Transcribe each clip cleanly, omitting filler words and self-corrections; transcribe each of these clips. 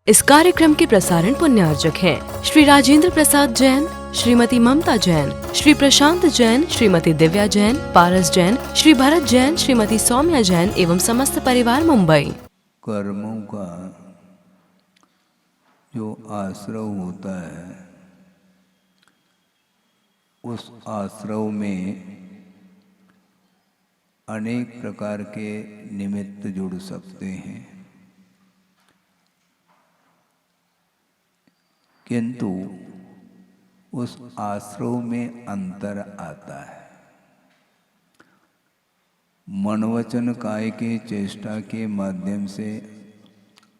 इस कार्यक्रम के प्रसारण पुण्यार्जक हैं श्री राजेंद्र प्रसाद जैन, श्रीमती ममता जैन, श्री प्रशांत जैन, श्रीमती दिव्या जैन, पारस जैन, श्री भरत जैन, श्रीमती सौम्या जैन एवं समस्त परिवार मुंबई। कर्मों का जो आश्रव होता है उस आश्रव में अनेक प्रकार के निमित्त जुड़ सकते हैं, किंतु उस आश्रव में अंतर आता है। मनवचन काय के चेष्टा के माध्यम से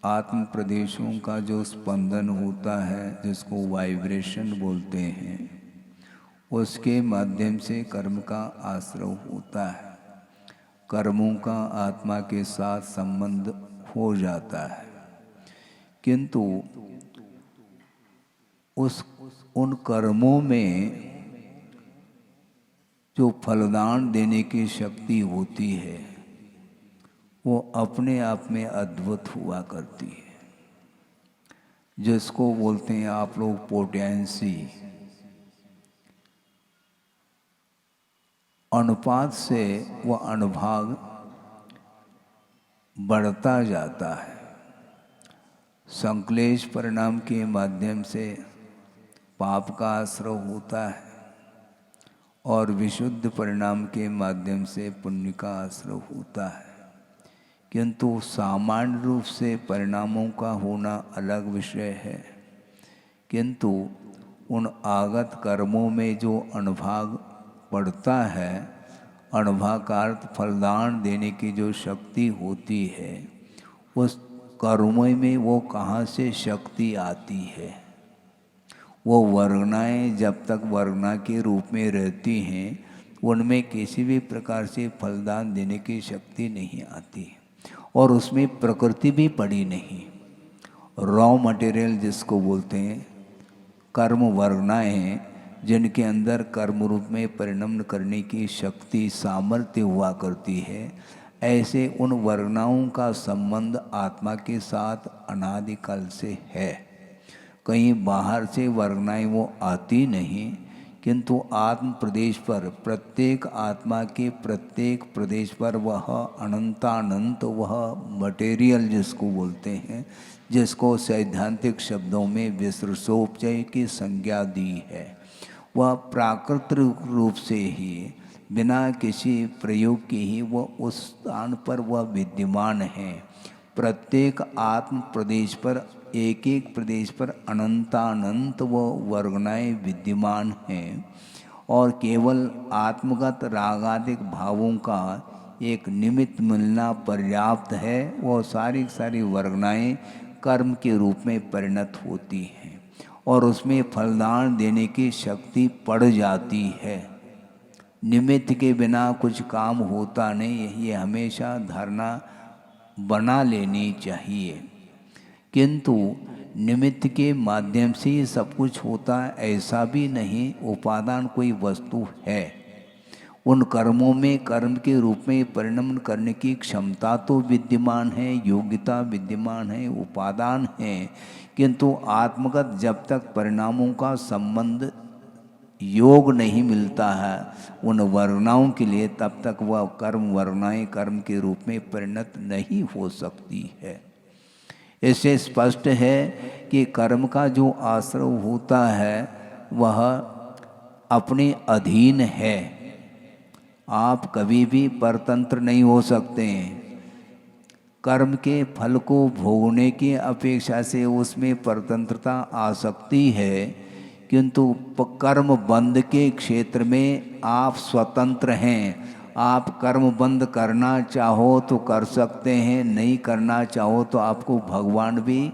आत्म प्रदेशों का जो स्पंदन होता है, जिसको वाइब्रेशन बोलते हैं, उसके माध्यम से कर्म का आश्रव होता है। कर्मों का आत्मा के साथ संबंध हो जाता है, किंतु उन कर्मों में जो फलदान देने की शक्ति होती है वो अपने आप में अद्भुत हुआ करती है, जिसको बोलते हैं आप लोग पोटेंसी। अनुपात से वह अनुभाग बढ़ता जाता है। संक्लेश परिणाम के माध्यम से पाप का आश्रय होता है और विशुद्ध परिणाम के माध्यम से पुण्य का आश्रय होता है, किंतु सामान्य रूप से परिणामों का होना अलग विषय है। किंतु उन आगत कर्मों में जो अनुभाग पड़ता है, अनुभाग का अर्थ फलदान देने की जो शक्ति होती है, उस कर्मों में वो कहाँ से शक्ति आती है? वो वर्गनाएँ जब तक वर्गना के रूप में रहती हैं, उनमें किसी भी प्रकार से फलदान देने की शक्ति नहीं आती और उसमें प्रकृति भी पड़ी नहीं। रॉ मटेरियल जिसको बोलते हैं, कर्म वर्गनाएँ हैं जिनके अंदर कर्म रूप में परिणमन करने की शक्ति सामर्थ्य हुआ करती है। ऐसे उन वर्गनाओं का संबंध आत्मा के साथ अनादिकाल से है। कहीं बाहर से वर्गनाएँ वो आती नहीं, किंतु आत्म प्रदेश पर, प्रत्येक आत्मा के प्रत्येक प्रदेश पर वह अनंतानंत, वह मटेरियल जिसको बोलते हैं, जिसको सैद्धांतिक शब्दों में विसर्जोपचय की संज्ञा दी है, वह प्राकृतिक रूप से ही बिना किसी प्रयोग के ही वह उस स्थान पर वह विद्यमान है। प्रत्येक आत्म प्रदेश पर, एक एक प्रदेश पर अनंतानंत वो वर्गनाएँ विद्यमान हैं और केवल आत्मगत रागादिक भावों का एक निमित्त मिलना पर्याप्त है। वो सारी सारी वर्गनाएँ कर्म के रूप में परिणत होती हैं और उसमें फलदान देने की शक्ति पड़ जाती है। निमित्त के बिना कुछ काम होता नहीं, ये हमेशा धारणा बना लेनी चाहिए। किंतु निमित्त के माध्यम से ही सब कुछ होता है ऐसा भी नहीं। उपादान कोई वस्तु है, उन कर्मों में कर्म के रूप में परिणमन करने की क्षमता तो विद्यमान है, योग्यता विद्यमान है, उपादान है, किंतु आत्मगत जब तक परिणामों का संबंध योग नहीं मिलता है उन वर्गनाओं के लिए, तब तक वह कर्म वर्गनाएँ कर्म के रूप में परिणत नहीं हो सकती है। इससे स्पष्ट है कि कर्म का जो आश्रय होता है वह अपने अधीन है। आप कभी भी परतंत्र नहीं हो सकते हैं। कर्म के फल को भोगने की अपेक्षा से उसमें परतंत्रता आ सकती है, किंतु कर्म बंद के क्षेत्र में आप स्वतंत्र हैं। आप कर्म बंद करना चाहो तो कर सकते हैं, नहीं करना चाहो तो आपको भगवान भी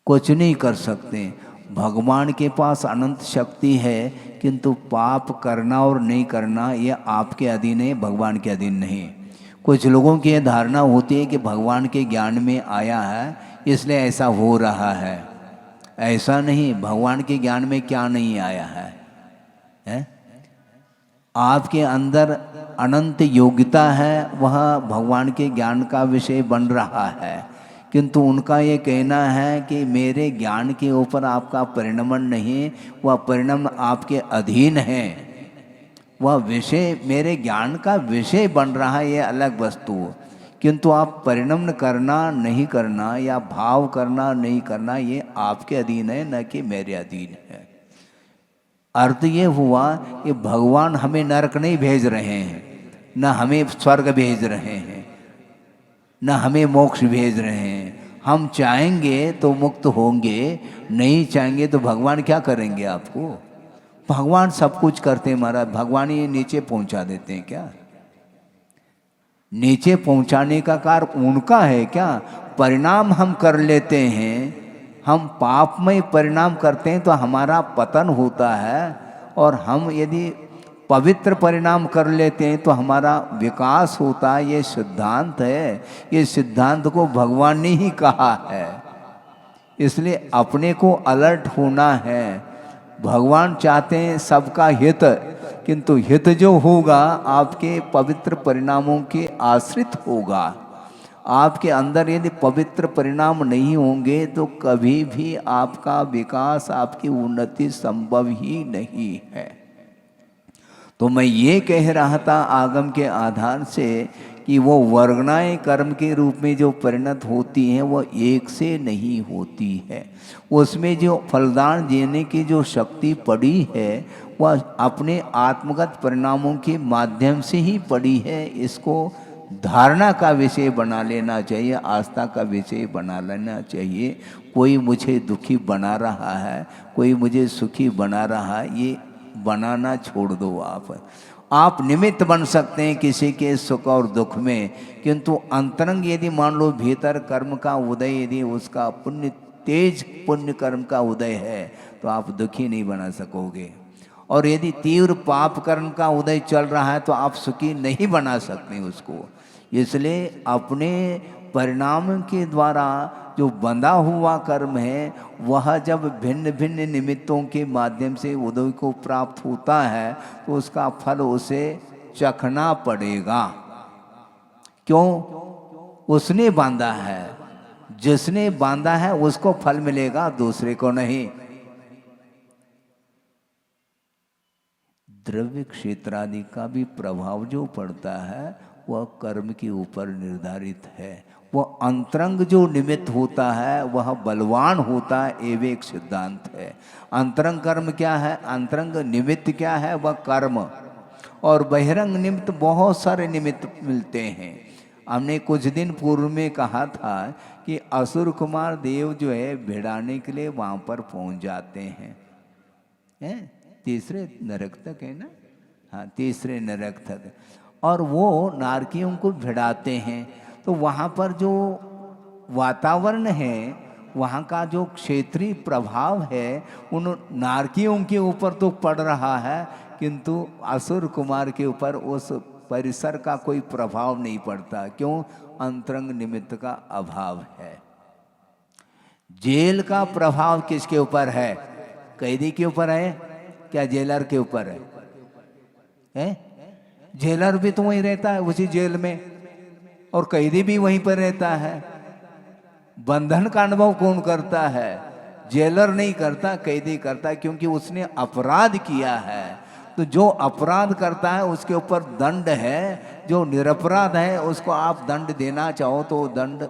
कुछ नहीं कर सकते। भगवान के पास अनंत शक्ति है, किंतु पाप करना और नहीं करना ये आपके अधीन है, भगवान के अधीन नहीं। कुछ लोगों की यह धारणा होती है कि भगवान के ज्ञान में आया है इसलिए ऐसा हो रहा है। ऐसा नहीं, भगवान के ज्ञान में क्या नहीं आया है? आपके अंदर अनंत योग्यता है, वह भगवान के ज्ञान का विषय बन रहा है, किंतु उनका ये कहना है कि मेरे ज्ञान के ऊपर आपका परिणमन नहीं, वह परिणाम आपके अधीन है, वह विषय मेरे ज्ञान का विषय बन रहा है, ये अलग वस्तु। किंतु आप परिणमन करना नहीं करना या भाव करना नहीं करना ये आपके अधीन है, न कि मेरे अधीन है। अर्थ ये हुआ कि भगवान हमें नरक नहीं भेज रहे हैं, न हमें स्वर्ग भेज रहे हैं, न हमें मोक्ष भेज रहे हैं। हम चाहेंगे तो मुक्त होंगे, नहीं चाहेंगे तो भगवान क्या करेंगे आपको? भगवान सब कुछ करते हैं महाराज। भगवान ये नीचे पहुंचा देते हैं क्या? नीचे पहुंचाने का कार्य उनका है क्या? परिणाम हम कर लेते हैं, हम पापमय परिणाम करते हैं तो हमारा पतन होता है, और हम यदि पवित्र परिणाम कर लेते हैं तो हमारा विकास होता है। ये सिद्धांत है, ये सिद्धांत को भगवान ने ही कहा है। इसलिए अपने को अलर्ट होना है। भगवान चाहते हैं सबका हित, किंतु हित जो होगा आपके पवित्र परिणामों के आश्रित होगा। आपके अंदर यदि पवित्र परिणाम नहीं होंगे तो कभी भी आपका विकास, आपकी उन्नति संभव ही नहीं है। तो मैं ये कह रहा था आगम के आधार से कि वो वर्गणाएं कर्म के रूप में जो परिणत होती हैं वो एक से नहीं होती है। उसमें जो फलदान देने की जो शक्ति पड़ी है वह अपने आत्मगत परिणामों के माध्यम से ही पड़ी है। इसको धारणा का विषय बना लेना चाहिए, आस्था का विषय बना लेना चाहिए। कोई मुझे दुखी बना रहा है, कोई मुझे सुखी बना रहा है, ये बनाना छोड़ दो। आप निमित्त बन सकते हैं किसी के सुख और दुख में, किंतु अंतरंग यदि मान लो भीतर कर्म का उदय, यदि उसका पुण्य तेज पुण्य कर्म का उदय है तो आप दुखी नहीं बना सकोगे। और यदि तीव्र पाप कर्म का उदय चल रहा है तो आप सुखी नहीं बना सकते उसको। इसलिए अपने परिणाम के द्वारा जो बंधा हुआ कर्म है वह जब भिन्न भिन्न निमित्तों के माध्यम से उदय को प्राप्त होता है तो उसका फल उसे चखना पड़ेगा। क्यों? उसने बांधा है, जिसने बांधा है उसको फल मिलेगा, दूसरे को नहीं। द्रव्य क्षेत्र आदि का भी प्रभाव जो पड़ता है वह कर्म के ऊपर निर्धारित है। वह अंतरंग जो निमित्त होता है वह बलवान होता है, एवं एक सिद्धांत है। अंतरंग कर्म क्या है, अंतरंग निमित्त क्या है, वह कर्म। और बहिरंग निमित्त बहुत सारे निमित्त मिलते हैं। हमने कुछ दिन पूर्व में कहा था कि असुर कुमार देव जो है भिड़ाने के लिए वहाँ पर पहुँच जाते हैं, तीसरे नरक तक है ना, हाँ तीसरे नरक तक। और वो नारकियों को भिड़ाते हैं तो वहाँ पर जो वातावरण है, वहाँ का जो क्षेत्रीय प्रभाव है उन नारकियों के ऊपर तो पड़ रहा है, किंतु असुर कुमार के ऊपर उस परिसर का कोई प्रभाव नहीं पड़ता। क्यों? अंतरंग निमित्त का अभाव है। जेल का प्रभाव किसके ऊपर है? कैदी के ऊपर है क्या जेलर के ऊपर है? जेलर भी तो वहीं रहता है उसी जेल में, और कैदी भी वहीं पर रहता है। बंधन का अनुभव कौन करता है? जेलर नहीं करता, कैदी करता है, क्योंकि उसने अपराध किया है। तो जो अपराध करता है उसके ऊपर दंड है, जो निरपराध है उसको आप दंड देना चाहो तो दंड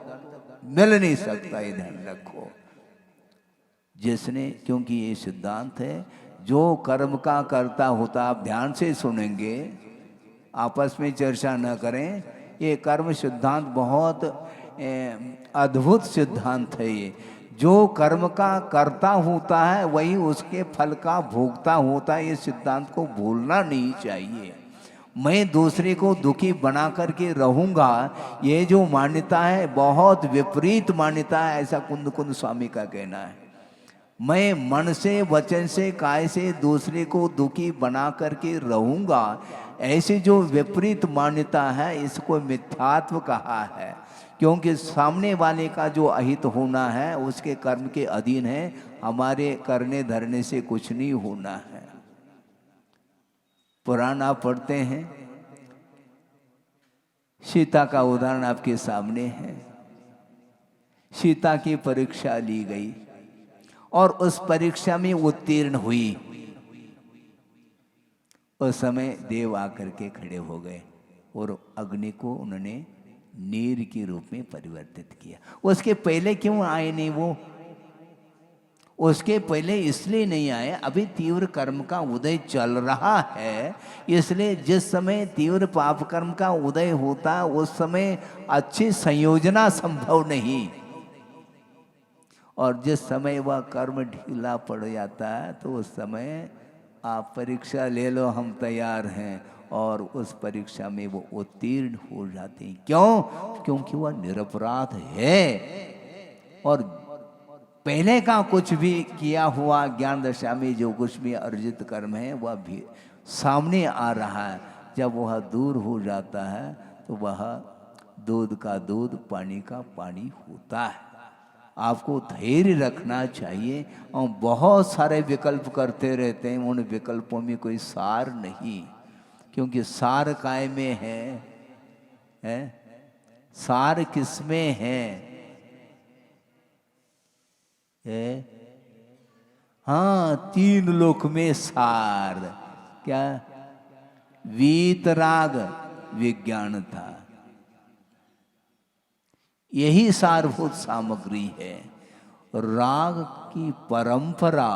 मिल नहीं सकता, ये ध्यान रखो। जिसने, क्योंकि ये सिद्धांत है जो कर्म का कर्ता होता, आप ध्यान से सुनेंगे, आपस में चर्चा न करें। ये कर्म सिद्धांत बहुत अद्भुत सिद्धांत है। ये जो कर्म का कर्ता होता है वही उसके फल का भोगता होता है। ये सिद्धांत को भूलना नहीं चाहिए। मैं दूसरे को दुखी बना करके रहूँगा, ये जो मान्यता है बहुत विपरीत मान्यता है, ऐसा कुंद कुंद स्वामी का कहना है। मैं मन से, वचन से, काय से दूसरे को दुखी बना करके रहूँगा, ऐसी जो विपरीत मान्यता है इसको मिथ्यात्व कहा है। क्योंकि सामने वाले का जो अहित होना है उसके कर्म के अधीन है, हमारे करने धरने से कुछ नहीं होना है। पुराण आप पढ़ते हैं, सीता का उदाहरण आपके सामने है। सीता की परीक्षा ली गई और उस परीक्षा में उत्तीर्ण हुई। उस समय देव आकर के खड़े हो गए और अग्नि को उन्होंने नीर के रूप में परिवर्तित किया। उसके पहले क्यों आए नहीं वो? उसके पहले इसलिए नहीं आए, अभी तीव्र कर्म का उदय चल रहा है, इसलिए जिस समय तीव्र पाप कर्म का उदय होता उस समय अच्छी संयोजना संभव नहीं, और जिस समय वह कर्म ढीला पड़ जाता है तो उस समय आप परीक्षा ले लो, हम तैयार हैं, और उस परीक्षा में वो उत्तीर्ण हो जाते हैं। क्यों? क्योंकि वह निरपराध है और पहले का कुछ भी किया हुआ ज्ञान दशा में जो कुछ भी अर्जित कर्म है वह भी सामने आ रहा है। जब वह दूर हो जाता है तो वह दूध का दूध, पानी का पानी होता है। आपको धैर्य रखना चाहिए, और बहुत सारे विकल्प करते रहते हैं, उन विकल्पों में कोई सार नहीं, क्योंकि सार काय में है? सार किसमें है? हाँ, तीन लोक में सार क्या? वीतराग विज्ञान था, यही सारभूत सामग्री है। राग की परंपरा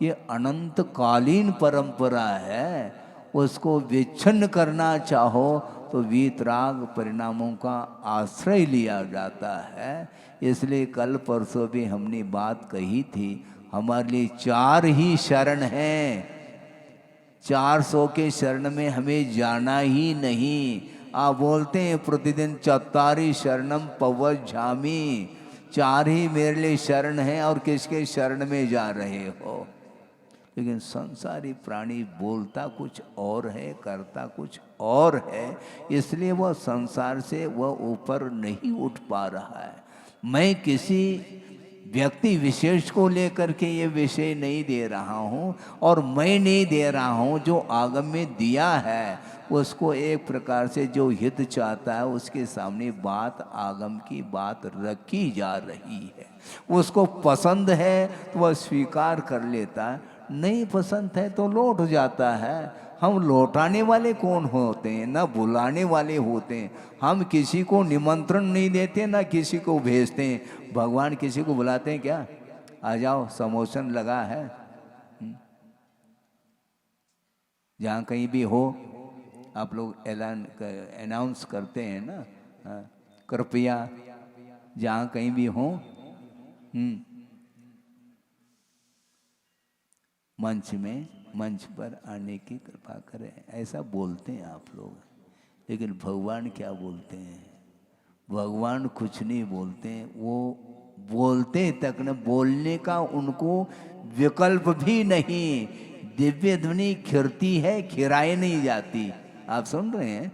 ये अनंतकालीन परंपरा है, उसको विच्छिन्न करना चाहो तो वीतराग परिणामों का आश्रय लिया जाता है। इसलिए कल परसों भी हमने बात कही थी, हमारे लिए चार ही शरण हैं, 400 के शरण में हमें जाना ही नहीं। आप बोलते हैं प्रतिदिन चत्तारी शरणम पवज्झामि, चार ही मेरे लिए शरण है, और किसके शरण में जा रहे हो? लेकिन संसारी प्राणी बोलता कुछ और है, करता कुछ और है, इसलिए वह संसार से वह ऊपर नहीं उठ पा रहा है। मैं किसी व्यक्ति विशेष को लेकर के ये विषय नहीं दे रहा हूँ, और मैं नहीं दे रहा हूँ, जो आगम में दिया है उसको एक प्रकार से जो हित चाहता है उसके सामने बात, आगम की बात रखी जा रही है। उसको पसंद है तो वह स्वीकार कर लेता है, नहीं पसंद है तो लौट जाता है। हम लौटाने वाले कौन होते हैं? ना बुलाने वाले होते हैं। हम किसी को निमंत्रण नहीं देते, ना किसी को भेजते हैं। भगवान किसी को बुलाते हैं क्या? आ जाओ, समोसन लगा है। जहाँ कहीं भी हो आप लोग अनाउंस करते हैं ना, कृपया जहाँ कहीं भी हो मंच पर आने की कृपा करें, ऐसा बोलते हैं आप लोग। लेकिन भगवान क्या बोलते हैं? भगवान कुछ नहीं बोलते हैं, वो बोलते तक न, बोलने का उनको विकल्प भी नहीं। दिव्य ध्वनि खिरती है, खिराए नहीं जाती। आप सुन रहे हैं?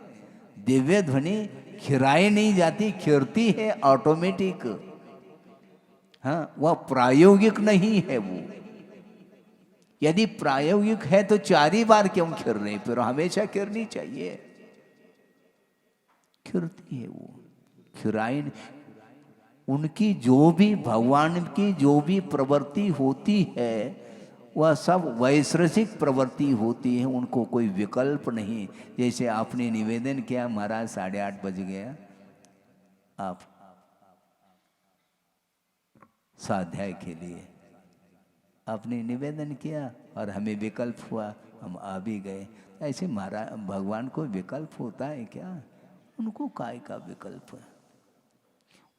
दिव्य ध्वनि खिराए नहीं जाती, खिरती है ऑटोमेटिक। हाँ, वह प्रायोगिक नहीं है। वो यदि प्रायोगिक है तो 4 ही बार क्यों खिर रही? फिर हमेशा खिरनी चाहिए। खिरती है वो, खिराई। उनकी जो भी, भगवान की जो भी प्रवृत्ति होती है वह सब वैश्रसिक प्रवृत्ति होती है, उनको कोई विकल्प नहीं। जैसे आपने निवेदन किया, महाराज 8:30 बज गया, आप स्वाध्याय के लिए आपने निवेदन किया और हमें विकल्प हुआ, हम आ भी गए। ऐसे महाराज भगवान को विकल्प होता है क्या? उनको काय का विकल्प है?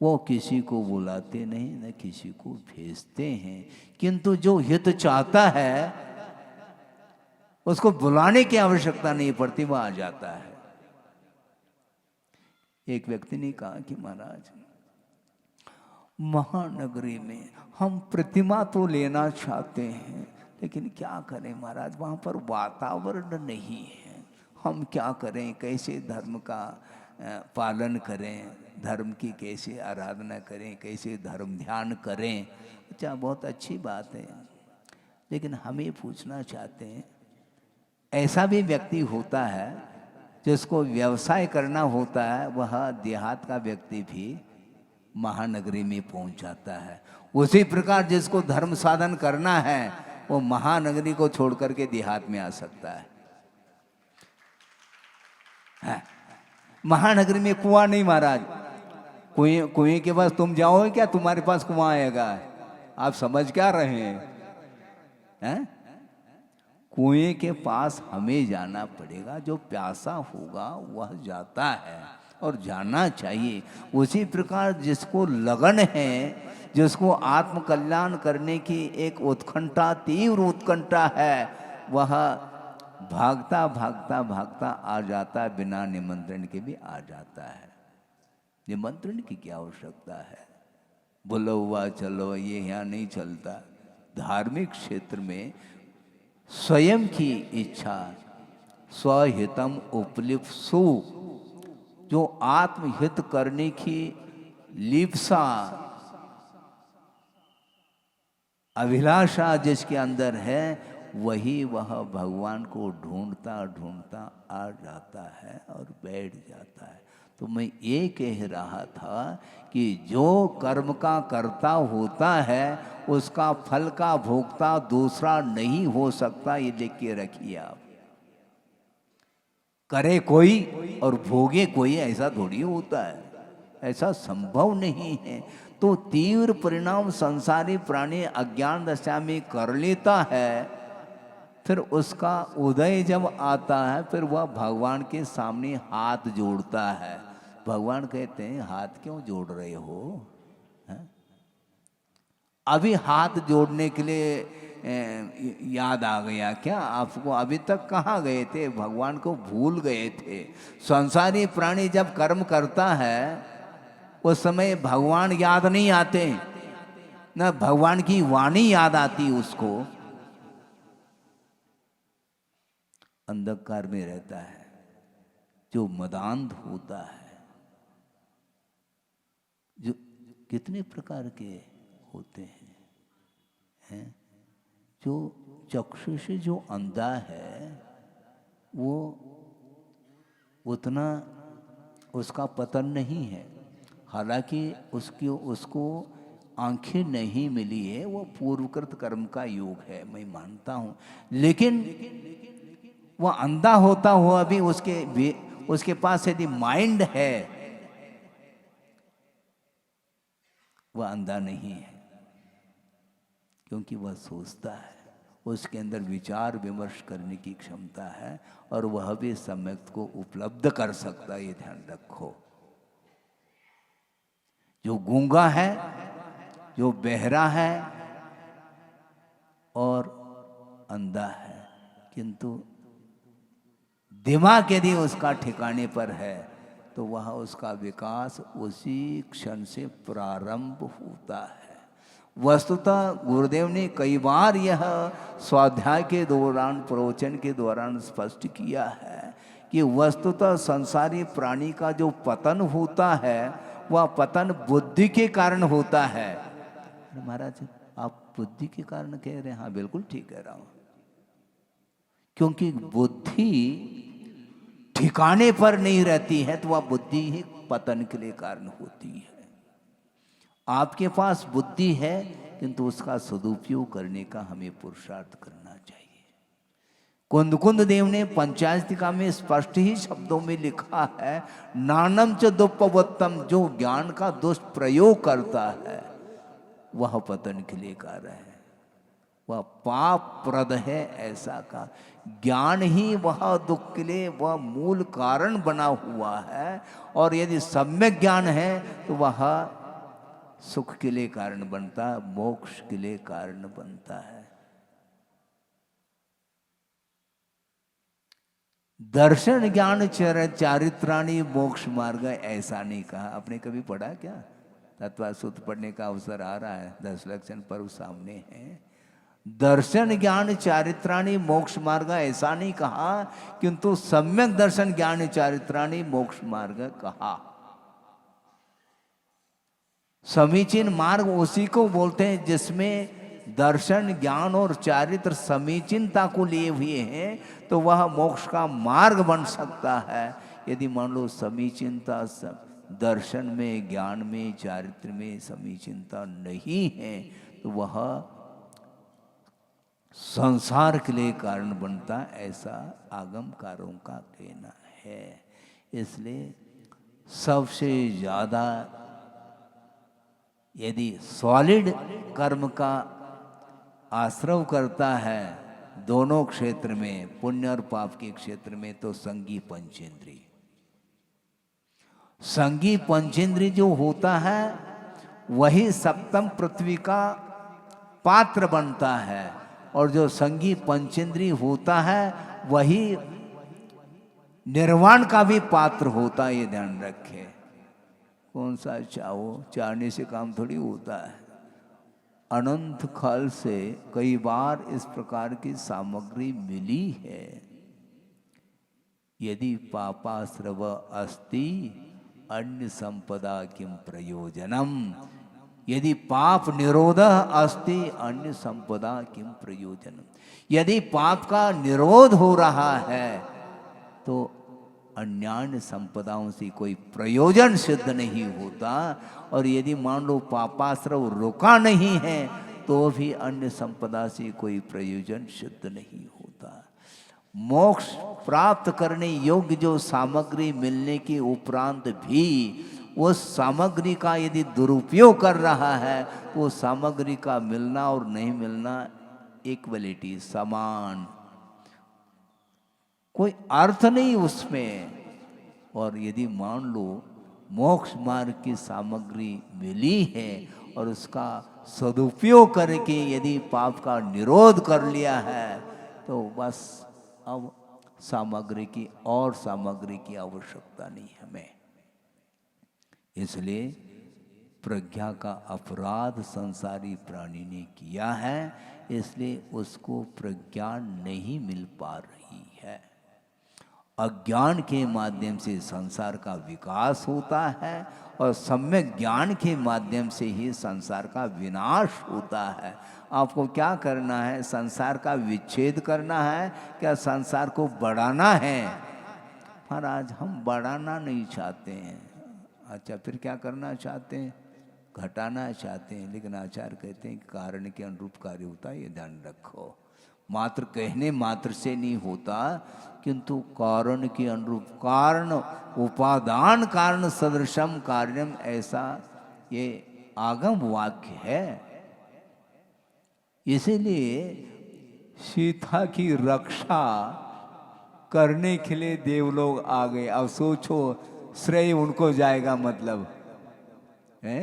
वो किसी को बुलाते नहीं, न किसी को भेजते हैं, किंतु जो हित चाहता है उसको बुलाने की आवश्यकता नहीं पड़ती, वह आ जाता है। एक व्यक्ति ने कहा कि महाराज, महानगरी में हम प्रतिमा तो लेना चाहते हैं, लेकिन क्या करें महाराज, वहाँ पर वातावरण नहीं है। हम क्या करें, कैसे धर्म का पालन करें, धर्म की कैसे आराधना करें, कैसे धर्म ध्यान करें। अच्छा, बहुत अच्छी बात है, लेकिन हम ये पूछना चाहते हैं, ऐसा भी व्यक्ति होता है जिसको व्यवसाय करना होता है, वह देहात का व्यक्ति भी महानगरी में पहुंच जाता है। उसी प्रकार जिसको धर्म साधन करना है वो महानगरी को छोड़ करके देहात में आ सकता है। महानगरी में कुआं नहीं महाराज, कुएं के पास तुम जाओगे क्या, तुम्हारे पास कुआं आएगा? आप समझ क्या रहे हैं? कुएं के पास हमें जाना पड़ेगा। जो प्यासा होगा वह जाता है और जाना चाहिए। उसी प्रकार जिसको लगन है, जिसको आत्म कल्याण करने की एक उत्कंठा, तीव्र उत्कंठा है, वह भागता भागता भागता आ जाता है, बिना निमंत्रण के भी आ जाता है। निमंत्रण की क्या आवश्यकता है? बोलो हुआ चलो, ये यहाँ नहीं चलता। धार्मिक क्षेत्र में स्वयं की इच्छा, स्वहितम उपलिप्सु, जो आत्महित करने की लिप्सा, अभिलाषा जिसके अंदर है, वही वह भगवान को ढूंढता ढूंढता आ जाता है और बैठ जाता है। तो मैं ये कह रहा था कि जो कर्म का कर्ता होता है उसका फल का भोक्ता दूसरा नहीं हो सकता। ये लिख के रखिए आप। करे कोई और भोगे कोई, ऐसा थोड़ी होता है, ऐसा संभव नहीं है। तो तीव्र परिणाम संसारी प्राणी अज्ञान दशा में कर लेता है, फिर उसका उदय जब आता है, फिर वह भगवान के सामने हाथ जोड़ता है। भगवान कहते हैं हाथ क्यों जोड़ रहे हो? अभी हाथ जोड़ने के लिए याद आ गया क्या आपको? अभी तक कहाँ गए थे? भगवान को भूल गए थे। संसारी प्राणी जब कर्म करता है उस समय भगवान याद नहीं आते, न भगवान की वाणी याद आती उसको। अंधकार में रहता है। जो मदांध होता है, जो कितने प्रकार के होते हैं, जो चक्षु से जो अंधा है वो उतना उसका पतन नहीं है। हालांकि उसको आंखें नहीं मिली है, वो पूर्वकृत कर्म का योग है, मैं मानता हूँ। लेकिन वह अंधा होता हुआ भी उसके पास यदि माइंड है, वह अंधा नहीं है, क्योंकि वह सोचता है, उसके अंदर विचार विमर्श करने की क्षमता है और वह भी सम्यक को उपलब्ध कर सकता है। ये ध्यान रखो। जो गूंगा है, जो बहरा है और अंधा है, किंतु दिमाग यदि उसका ठिकाने पर है तो वह उसका विकास उसी क्षण से प्रारंभ होता है। वस्तुतः गुरुदेव ने कई बार यह स्वाध्याय के दौरान, प्रवचन के दौरान स्पष्ट किया है कि वस्तुतः संसारी प्राणी का जो पतन होता है वह पतन बुद्धि के कारण होता है। महाराज आप बुद्धि के कारण कह रहे हैं? हाँ बिल्कुल ठीक कह रहा हूं, क्योंकि बुद्धि ठिकाने पर नहीं रहती है तो वह बुद्धि ही पतन के लिए कारण होती है। आपके पास बुद्धि है किंतु उसका सदुपयोग करने का हमें पुरुषार्थ करना चाहिए। कुंद देव ने पंचायतिका में स्पष्ट ही शब्दों में लिखा है, नानम च दुष्पवत्तम, जो ज्ञान का दुष्प्रयोग करता है वह पतन के लिए कारण है, वह पाप प्रद है। ऐसा का ज्ञान ही वह दुख के लिए वह मूल कारण बना हुआ है, और यदि सम्यक ज्ञान है तो वह सुख के लिए कारण बनता है, मोक्ष के लिए कारण बनता है। दर्शन ज्ञान चारित्राणी मोक्ष मार्ग, ऐसा नहीं कहा। आपने कभी पढ़ा क्या? तत्वसूत्र पढ़ने का अवसर आ रहा है, 10 लक्षण पर्व सामने है। दर्शन ज्ञान चारित्राणी मोक्ष मार्ग ऐसा नहीं कहा, किंतु सम्यक दर्शन ज्ञान चारित्राणी मोक्ष मार्ग कहा। समीचीन मार्ग उसी को बोलते हैं जिसमें दर्शन ज्ञान और चारित्र समीचीनता को लिए हुए हैं, तो वह मोक्ष का मार्ग बन सकता है। यदि मान लो समीचीनता दर्शन में, ज्ञान में, चारित्र में समीचीनता नहीं है तो वह संसार के लिए कारण बनता, ऐसा आगमकारों का कहना है। इसलिए सबसे ज़्यादा यदि सॉलिड कर्म का आश्रव करता है दोनों क्षेत्र में, पुण्य और पाप के क्षेत्र में, तो संगी पंचेंद्रिय। संगी पंचेंद्रिय जो होता है वही सप्तम पृथ्वी का पात्र बनता है, और जो संगी पंचेंद्रिय होता है वही निर्वाण का भी पात्र होता है, ये ध्यान रखे। कौन सा चाहो, चाहने से काम थोड़ी होता है। अनंत काल से कई बार इस प्रकार की सामग्री मिली है। यदि पापाश्रव अस्ति अन्य संपदा किम प्रयोजनम, यदि पाप निरोध अस्ति अन्य संपदा किम प्रयोजनम। यदि पाप का निरोध हो रहा है तो अन्यान्य संपदाओं से कोई प्रयोजन सिद्ध नहीं होता, और यदि मान लो पापाश्रव रुका नहीं है तो भी अन्य संपदा से कोई प्रयोजन सिद्ध नहीं होता। मोक्ष प्राप्त करने योग्य जो सामग्री मिलने के उपरांत भी उस सामग्री का यदि दुरुपयोग कर रहा है तो उस सामग्री का मिलना और नहीं मिलना इक्वलिटी, समान, कोई अर्थ नहीं उसमें। और यदि मान लो मोक्ष मार्ग की सामग्री मिली है और उसका सदुपयोग करके यदि पाप का निरोध कर लिया है तो बस अब सामग्री की और सामग्री की आवश्यकता नहीं हमें। इसलिए प्रज्ञा का अपराध संसारी प्राणी ने किया है, इसलिए उसको प्रज्ञा नहीं मिल पा रही है। अज्ञान के माध्यम से संसार का विकास होता है और सम्यक ज्ञान के माध्यम से ही संसार का विनाश होता है। आपको क्या करना है? संसार का विच्छेद करना है क्या संसार को बढ़ाना है? महाराज हम बढ़ाना नहीं चाहते हैं। अच्छा फिर क्या करना चाहते हैं? घटाना चाहते हैं। लेकिन आचार्य कहते हैं कारण के अनुरूप कार्य होता है, ये ध्यान रखो। मात्र कहने मात्र से नहीं होता, किंतु कारण के अनुरूप, कारण उपादान कारण सदृशम कार्यम, ऐसा ये आगम वाक्य है। इसीलिए सीता की रक्षा करने के लिए देवलोग आ गए। अब सोचो श्रेय उनको जाएगा, मतलब है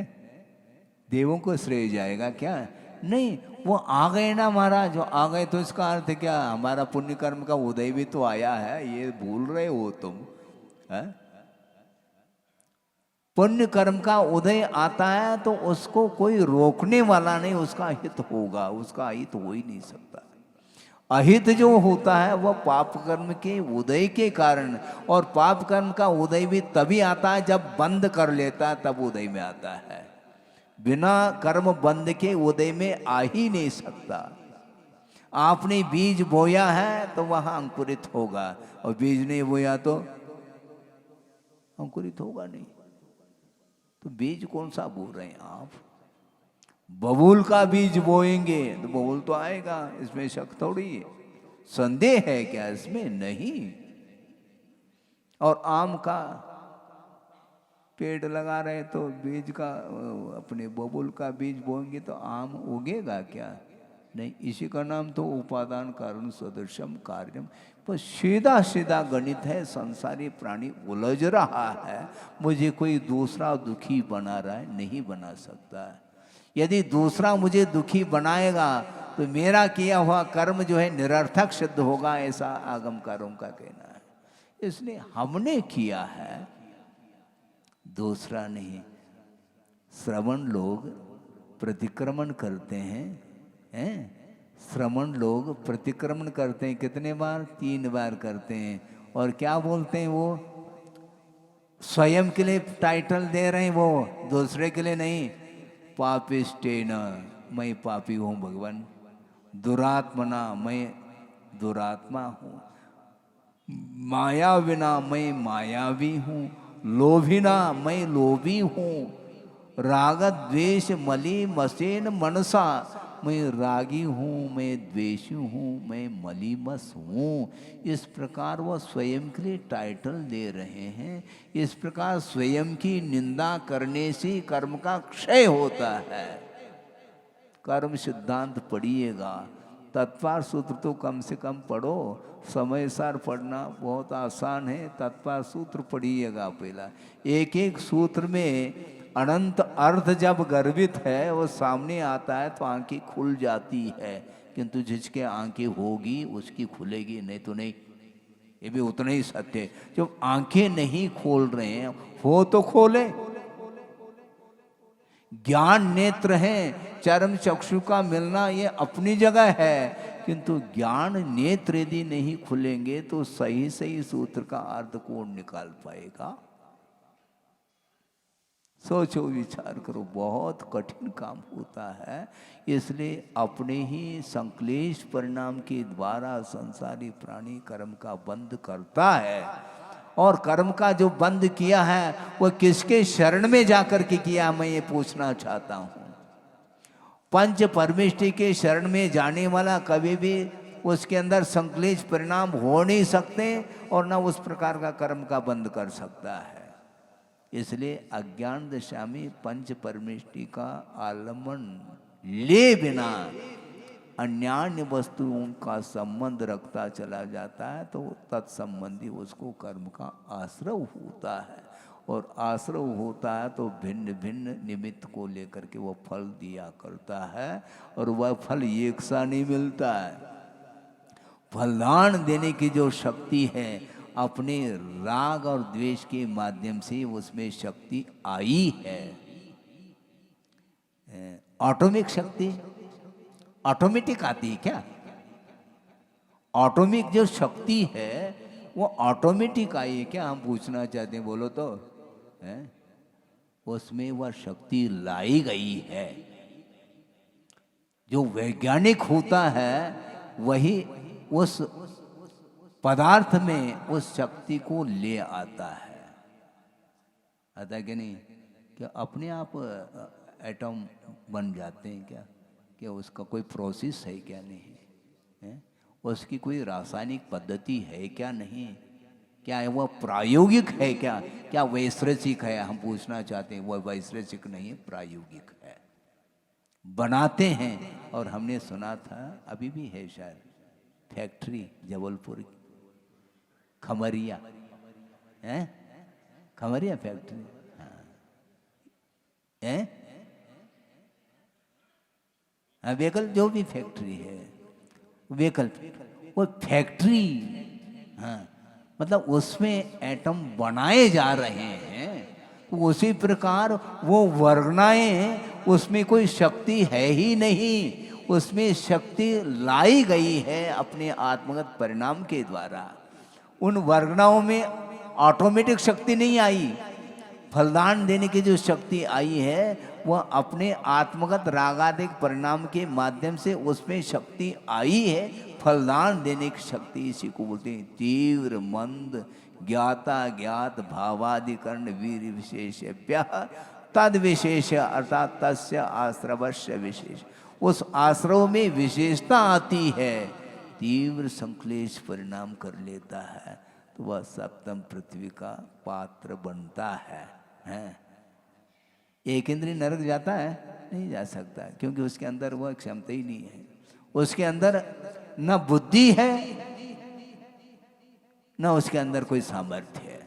देवों को श्रेय जाएगा क्या? नहीं, वो आ गए ना महाराज। जो आ गए तो इसका अर्थ क्या? हमारा पुण्य कर्म का उदय भी तो आया है, ये भूल रहे हो तुम है? पुण्य कर्म का उदय आता है तो उसको कोई रोकने वाला नहीं, उसका हित होगा, उसका हित हो ही नहीं सकता। अहित जो होता है वह पाप कर्म के उदय के कारण, और पाप कर्म का उदय भी तभी आता है जब बंद कर लेता है, तब उदय में आता है। बिना कर्म बंद के उदय में आ ही नहीं सकता। आपने बीज बोया है तो वह अंकुरित होगा, और बीज नहीं बोया तो अंकुरित होगा नहीं। तो बीज कौन सा बो रहे हैं आप? बबूल का बीज बोएंगे तो बबूल तो आएगा, इसमें शक थोड़ी है। संदेह है क्या इसमें? नहीं। और आम का पेड़ लगा रहे तो बीज का, अपने बबूल का बीज बोएंगे तो आम उगेगा क्या? नहीं। इसी का नाम तो उपादान कारण सदृशम कार्यम। पर सीधा सीधा गणित है। संसारी प्राणी उलझ रहा है, मुझे कोई दूसरा दुखी बना रहा है, नहीं बना सकता। यदि दूसरा मुझे दुखी बनाएगा तो मेरा किया हुआ कर्म जो है निरर्थक सिद्ध होगा, ऐसा आगमकारों का कहना है। इसलिए हमने किया है, दूसरा नहीं। श्रवण लोग प्रतिक्रमण करते हैं, श्रवण लोग प्रतिक्रमण करते हैं। कितने बार? 3 बार करते हैं। और क्या बोलते हैं? वो स्वयं के लिए टाइटल दे रहे हैं, वो दूसरे के लिए नहीं। पापिष्टेन, मैं पापी हूँ भगवान। दुरात्मना, मैं दुरात्मा हूँ। माया विना, मैं मायावी हूँ। लोभिना, मैं लोभी हूँ। राग द्वेष मली मसेन मनसा, मैं रागी हूँ, मैं द्वेषी हूँ, मैं मलीमस हूँ। इस प्रकार वह स्वयं के लिए टाइटल दे रहे हैं। इस प्रकार स्वयं की निंदा करने से कर्म का क्षय होता है। कर्म सिद्धांत पढ़िएगा, तत्पर सूत्र तो कम से कम पढ़ो। समय सार पढ़ना बहुत आसान है, तत्पर सूत्र पढ़िएगा। पहला एक एक सूत्र में अनंत अर्थ जब गर्भित है वो सामने आता है तो आंखें खुल जाती है, किंतु जिसके आंखें होगी उसकी खुलेगी, नहीं तो नहीं। ये भी उतना ही सत्य है। जब आंखें नहीं खोल रहे हैं, हो तो खोले। ज्ञान नेत्र हैं, चरम चक्षु का मिलना ये अपनी जगह है, किंतु ज्ञान नेत्र यदि नहीं खुलेंगे तो सही सही सूत्र का अर्थ कौन निकाल पाएगा? सोचो, विचार करो, बहुत कठिन काम होता है। इसलिए अपने ही संक्लेश परिणाम के द्वारा संसारी प्राणी कर्म का बंद करता है। और कर्म का जो बंद किया है वह किसके शरण में जाकर के किया, मैं ये पूछना चाहता हूँ। पंच परमेष्टि के शरण में जाने वाला कभी भी उसके अंदर संक्लेश परिणाम हो नहीं सकते और न उस प्रकार का कर्म का बंद कर सकता है। इसलिए अज्ञान दशा में पंच परमेष्टि का आलम्बन ले बिना अन्यान्य वस्तुओं का संबंध रखता चला जाता है तो तत्संबंधी उसको कर्म का आश्रय होता है। और आश्रय होता है तो भिन्न भिन्न निमित्त को लेकर के वह फल दिया करता है, और वह फल एक सा नहीं मिलता है। फलदान देने की जो शक्ति है अपने राग और द्वेष के माध्यम से उसमें शक्ति आई है। ऑटोमिक शक्ति ऑटोमेटिक आती है क्या? ऑटोमिक जो शक्ति है वो ऑटोमेटिक आई है क्या, हम पूछना चाहते हैं, बोलो तो है? उसमें वह शक्ति लाई गई है। जो वैज्ञानिक होता है वही उस पदार्थ में उस शक्ति को ले आता है। आता है कि नहीं? क्या अपने आप एटम बन जाते हैं क्या? क्या उसका कोई प्रोसेस है क्या? नहीं है। उसकी कोई रासायनिक पद्धति है क्या? नहीं। क्या है वह प्रायोगिक है क्या? क्या वैश्लेषिक है? हम पूछना चाहते हैं। वह वैश्लेषिक नहीं, प्रायोगिक है। बनाते हैं। और हमने सुना था, अभी भी है शायद, फैक्ट्री जबलपुर की, खमरिया है, खमरिया फैक्ट्री, हाँ है, व्हीकल जो भी फैक्ट्री है, व्हीकल वो फैक्ट्री, हाँ मतलब उसमें एटम बनाए जा रहे हैं। तो उसी प्रकार वो वर्गनाएं, उसमें कोई शक्ति है ही नहीं, उसमें शक्ति लाई गई है अपने आत्मगत परिणाम के द्वारा। उन वर्गनाओं में ऑटोमेटिक शक्ति नहीं आई। फलदान देने की जो शक्ति आई है वह अपने आत्मगत रागादिक परिणाम के माध्यम से उसमें शक्ति आई है। फलदान देने की शक्ति इसी को बोलते हैं तीव्र मंद ज्ञाता ज्ञात भावादिकरण वीर विशेषभ्य तद विशेष अर्थात तस्य आश्रवस्य विशेष। उस आश्रव में विशेषता आती है, तीव्र संक्लेश परिणाम कर लेता है तो वह सप्तम पृथ्वी का पात्र बनता है। एक इंद्रिय नरक जाता है? नहीं जा सकता, क्योंकि उसके अंदर वह क्षमता ही नहीं है। उसके अंदर न बुद्धि है न उसके अंदर कोई सामर्थ्य है।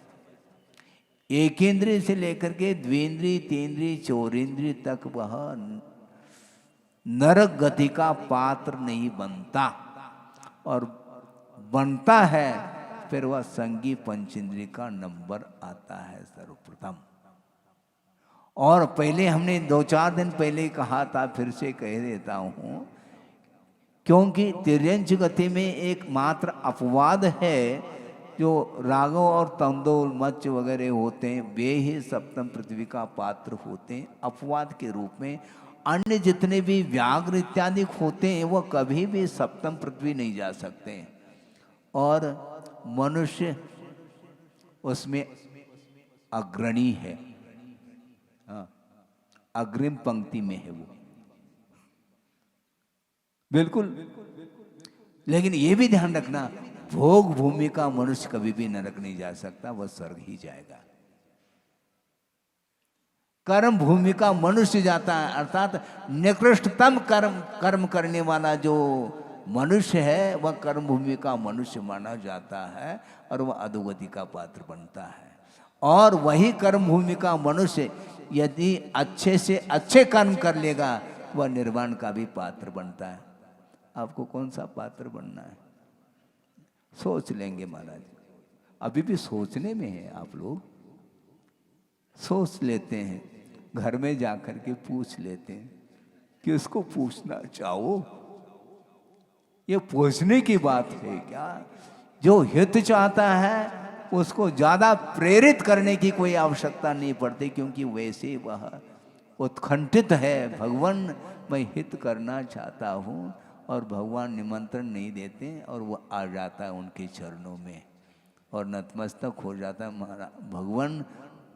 एक इंद्रिय से लेकर के द्विंद्रिय तेंद्रिय चौरेंद्रिय तक वह नरक गति का पात्र नहीं बनता, और बनता है फिर वह संगी पंचेंद्रिय का नंबर आता है सर्वप्रथम। और पहले हमने 2-4 दिन पहले कहा था, फिर से कह देता हूं, क्योंकि तिर्यंच गति में एकमात्र अपवाद है जो रागव और तंदोल मच्च वगैरह होते हैं, वे ही सप्तम पृथ्वी का पात्र होते हैं अपवाद के रूप में। अन्य जितने भी व्याघ्र इत्यादि होते हैं वह कभी भी सप्तम पृथ्वी नहीं जा सकते हैं। और मनुष्य उसमें अग्रणी है, हाँ, अग्रिम पंक्ति में है वो, बिल्कुल। लेकिन ये भी ध्यान रखना, भोग भूमि का मनुष्य कभी भी नरक नहीं जा सकता, वह स्वर्ग ही जाएगा। कर्म भूमि का मनुष्य जाता है, अर्थात निकृष्टतम कर्म करने वाला जो मनुष्य है वह कर्म भूमि का मनुष्य माना जाता है और वह अधोगति का पात्र बनता है। और वही कर्म भूमि का मनुष्य यदि अच्छे से अच्छे कर्म कर लेगा वह निर्वाण का भी पात्र बनता है। आपको कौन सा पात्र बनना है सोच लेंगे महाराज, अभी भी सोचने में है। आप लोग सोच लेते हैं, घर में जाकर के पूछ लेते हैं, किसको पूछना चाहो, ये पूछने की बात है क्या। जो हित चाहता है उसको ज्यादा प्रेरित करने की कोई आवश्यकता नहीं पड़ती, क्योंकि वैसे वह उत्कंठित है, भगवान मैं हित करना चाहता हूँ, और भगवान निमंत्रण नहीं देते और वो आ जाता है उनके चरणों में और नतमस्तक हो जाता है। हमारा भगवान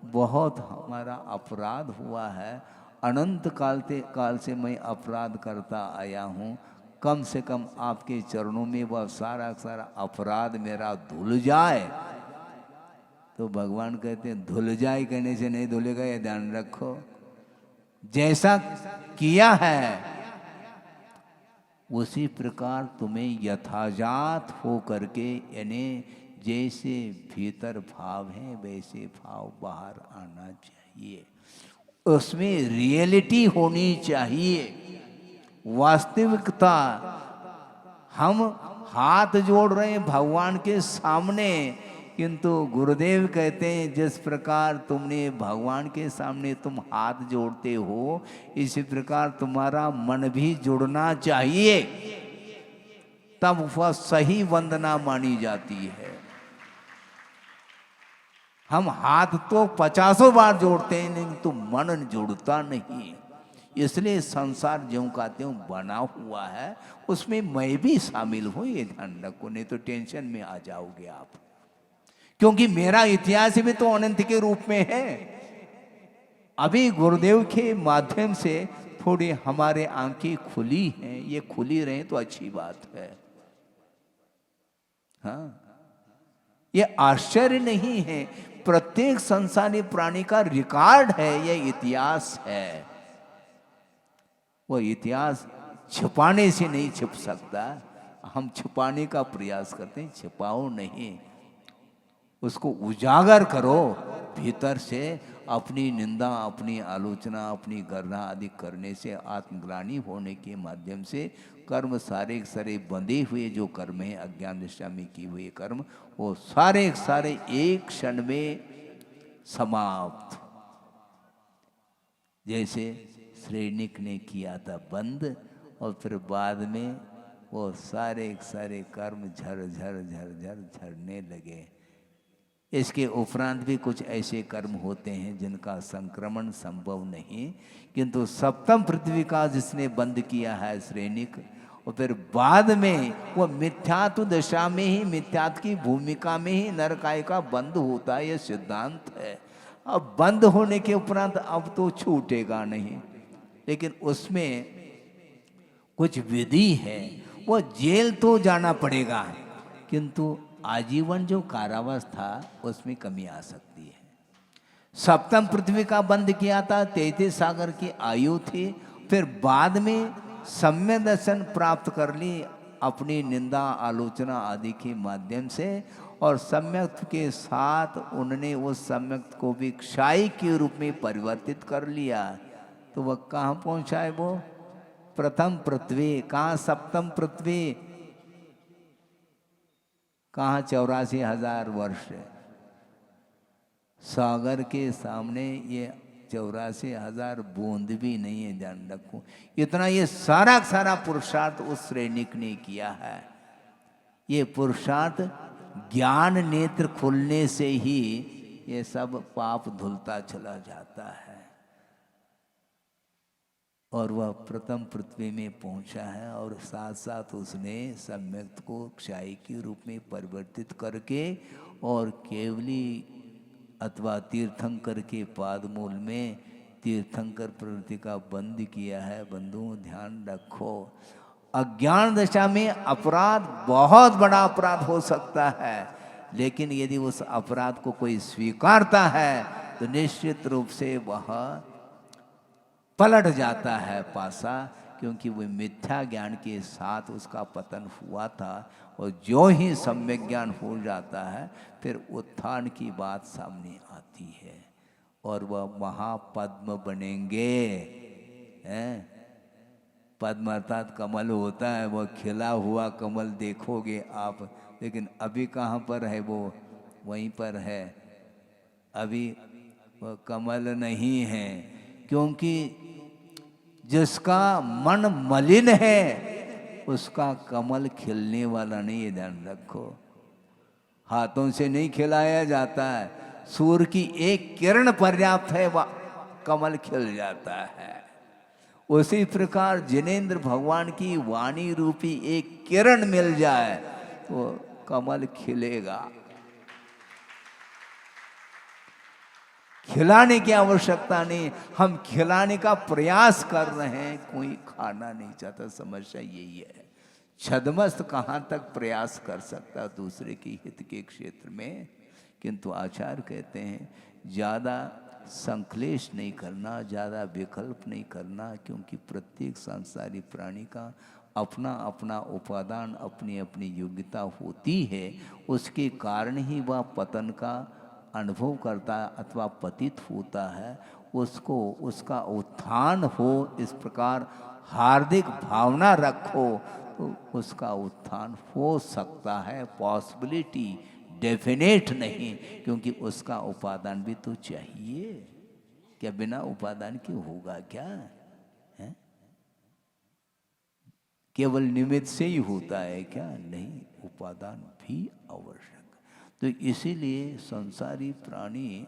बहुत हमारा अपराध हुआ है, अनंत काल से मैं अपराध करता आया हूँ, कम से कम आपके चरणों में वह सारा सारा अपराध मेरा धुल जाए। तो भगवान कहते हैं धुल जाए कहने से नहीं धुलेगा, ये ध्यान रखो। जैसा किया है उसी प्रकार तुम्हें यथाजात हो करके, यानी जैसे भीतर भाव है वैसे भाव बाहर आना चाहिए, उसमें रियलिटी होनी चाहिए, वास्तविकता। हम हाथ जोड़ रहे हैं भगवान के सामने, किंतु गुरुदेव कहते हैं जिस प्रकार तुमने भगवान के सामने तुम हाथ जोड़ते हो, इसी प्रकार तुम्हारा मन भी जुड़ना चाहिए, तब वह सही वंदना मानी जाती है। हम हाथ तो 50 बार जोड़ते हैं लेकिन तो मन जुड़ता नहीं, इसलिए संसार ज्यों का त्यों बना हुआ है, उसमें मैं भी शामिल हूं, ये ध्यान रखो, नहीं तो टेंशन में आ जाओगे आप। क्योंकि मेरा इतिहास भी तो अनंत के रूप में है। अभी गुरुदेव के माध्यम से थोड़ी हमारे आंखें खुली हैं, ये खुली रहे तो अच्छी बात है। हाँ, ये आश्चर्य नहीं है, प्रत्येक संसारी प्राणी का रिकॉर्ड है, ये इतिहास है। वो इतिहास छिपाने से नहीं छिप सकता, हम छिपाने का प्रयास करते हैं, छिपाओ नहीं, उसको उजागर करो भीतर से। अपनी निंदा, अपनी आलोचना, अपनी गर्ना आदि करने से, आत्मग्लानि होने के माध्यम से कर्म सारे सारे बंधे हुए जो कर्म है अज्ञान दशा में किए हुए कर्म, वो सारे सारे एक क्षण में समाप्त। जैसे श्रेणिक ने किया था बंद, और फिर बाद में वो सारे सारे कर्म झर झर झर झर झरने लगे। इसके उपरांत भी कुछ ऐसे कर्म होते हैं जिनका संक्रमण संभव नहीं, किंतु सप्तम पृथ्वी का जिसने बंद किया है श्रेणिक, और फिर बाद में वो मिथ्यात्व दशा में ही, मिथ्यात्व की भूमिका में ही नरकाय का बंद होता है, ये सिद्धांत है। अब बंद होने के उपरांत अब तो छूटेगा नहीं, लेकिन उसमें कुछ विधि है, वो जेल तो जाना पड़ेगा, किंतु आजीवन जो कारावास था उसमें कमी आ सकती है। सप्तम पृथ्वी का बंद किया था, 33 सागर की आयु थी, फिर बाद में सम्य दर्शन प्राप्त कर ली अपनी निंदा आलोचना आदि के माध्यम से, और सम्यक के साथ उन्होंने उस सम्यक को भी क्षय के रूप में परिवर्तित कर लिया। तो वह कहाँ पहुँचा है वो? प्रथम पृथ्वी। कहाँ सप्तम पृथ्वी? कहाँ 84,000 वर्ष। सागर के सामने ये 84,000 बूंद भी नहीं है, ध्यान रखो। इतना ये सारा सारा पुरुषार्थ उस श्रेणिक ने किया है। ये पुरुषार्थ ज्ञान नेत्र खुलने से ही ये सब पाप धुलता चला जाता है, और वह प्रथम पृथ्वी में पहुंचा है, और साथ साथ उसने सम्यक को क्षय के रूप में परिवर्तित करके और केवली अथवा तीर्थंकर के पादमूल में तीर्थंकर प्रवृत्ति का बंद किया है। बंधुओं ध्यान रखो, अज्ञान दशा में अपराध बहुत बड़ा अपराध हो सकता है, लेकिन यदि उस अपराध को कोई स्वीकारता है तो निश्चित रूप से वह पलट जाता है पासा, क्योंकि वो मिथ्या ज्ञान के साथ उसका पतन हुआ था। और जो ही सम्यक ज्ञान हो जाता है फिर उत्थान की बात सामने आती है और वह महापद्म बनेंगे। हैं? पद्म अर्थात कमल होता है, वह खिला हुआ कमल देखोगे आप, लेकिन अभी कहाँ पर है वो? वहीं पर है, अभी वह कमल नहीं है, क्योंकि जिसका मन मलिन है उसका कमल खिलने वाला नहीं है। ध्यान रखो, हाथों से नहीं खिलाया जाता है, सूर्य की एक किरण पर्याप्त है, वह कमल खिल जाता है। उसी प्रकार जिनेंद्र भगवान की वाणी रूपी एक किरण मिल जाए तो कमल खिलेगा। खिलाने की आवश्यकता नहीं, हम खिलाने का प्रयास कर रहे हैं, कोई खाना नहीं चाहता। समस्या यही है। छद्मस्त कहाँ तक प्रयास कर सकता दूसरे की हित के क्षेत्र में, किंतु आचार्य कहते हैं ज़्यादा संक्लेश नहीं करना, ज़्यादा विकल्प नहीं करना, क्योंकि प्रत्येक सांसारी प्राणी का अपना अपना उपादान, अपनी अपनी योग्यता होती है। उसके कारण ही वह पतन का अनुभव करता है अथवा पतित होता है। उसको उसका उत्थान हो, इस प्रकार हार्दिक भावना रखो तो उसका उत्थान हो सकता है। पॉसिबिलिटी, डेफिनेट नहीं, क्योंकि उसका उपादान भी तो चाहिए। क्या बिना उपादान के होगा क्या? है? केवल निमित्त से ही होता है क्या? नहीं, उपादान भी आवश्यक। तो इसीलिए संसारी प्राणी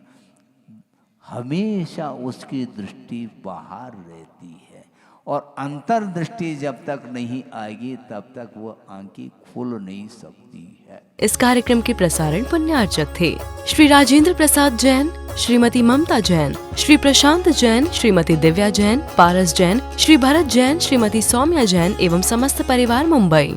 हमेशा उसकी दृष्टि बाहर रहती है, और अंतर्दृष्टि जब तक नहीं आएगी तब तक वो आंखें खुल नहीं सकती है। इस कार्यक्रम के प्रसारण पुण्यार्चक थे श्री राजेंद्र प्रसाद जैन, श्रीमती ममता जैन, श्री प्रशांत जैन, श्रीमती दिव्या जैन, पारस जैन, श्री भरत जैन, श्रीमती सौम्या जैन एवं समस्त परिवार, मुंबई।